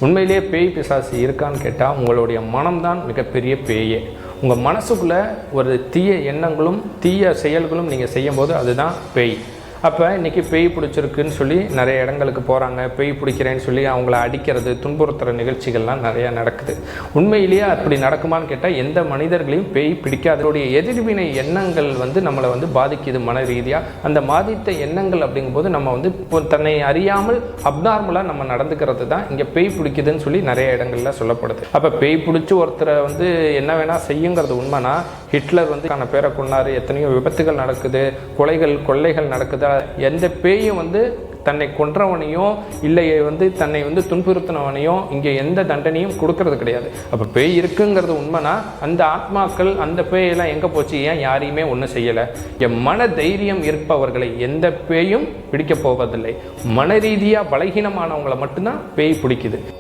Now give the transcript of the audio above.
உண்மையிலேயே பேய் பிசாசு இருக்கான்னு கேட்டால் உங்களுடைய மனம்தான் மிகப்பெரிய பேயே. உங்கள் மனசுக்குள்ளே ஒரு தீய எண்ணங்களும் தீய செயல்களும் நீங்கள் செய்யும்போது அதுதான் பேய். அப்போ இன்றைக்கி பேய் பிடிச்சிருக்குன்னு சொல்லி நிறைய இடங்களுக்கு போகிறாங்க, பேய் பிடிக்கிறேன்னு சொல்லி அவங்கள அடிக்கிறது, துன்புறுத்துகிற நிகழ்ச்சிகள்லாம் நிறையா நடக்குது. உண்மையிலேயே அப்படி நடக்குமான்னு கேட்டால் எந்த மனிதர்களையும் பேய் பிடிக்காது. அதனுடைய எதிர்வினை எண்ணங்கள் நம்மளை பாதிக்குது மன ரீதியாக. அந்த பாதித்த எண்ணங்கள் அப்படிங்கும்போது நம்ம தன்னை அறியாமல் அப்நார்மலாக நம்ம நடந்துக்கிறது தான் இங்கே பேய் பிடிக்குதுன்னு சொல்லி நிறைய இடங்கள்ல சொல்லப்படுது. அப்போ பேய் பிடிச்சி ஒருத்தரை என்ன வேணால் செய்யுங்கிறது உண்மைனா, ஹிட்லர் பேரை கொண்டாரு, எத்தனையோ விபத்துகள் நடக்குது, கொள்ளைகள் நடக்குது. எந்த பேயும் தன்னை கொன்றவனையோ இல்லை தன்னை துன்புறுத்தினவனையோ இங்கே எந்த தண்டனையும் கொடுக்கறது கிடையாது. அப்போ பேய் இருக்குங்கிறது உண்மைனா அந்த ஆத்மாக்கள் அந்த பேயெல்லாம் எங்கே போச்சு, ஏன் யாரையுமே ஒன்றும் செய்யலை? என் மன தைரியம் இருப்பவர்களை எந்த பேயும் பிடிக்க போவதில்லை. மன ரீதியாக பலகீனமானவங்களை மட்டும்தான் பேய் பிடிக்குது.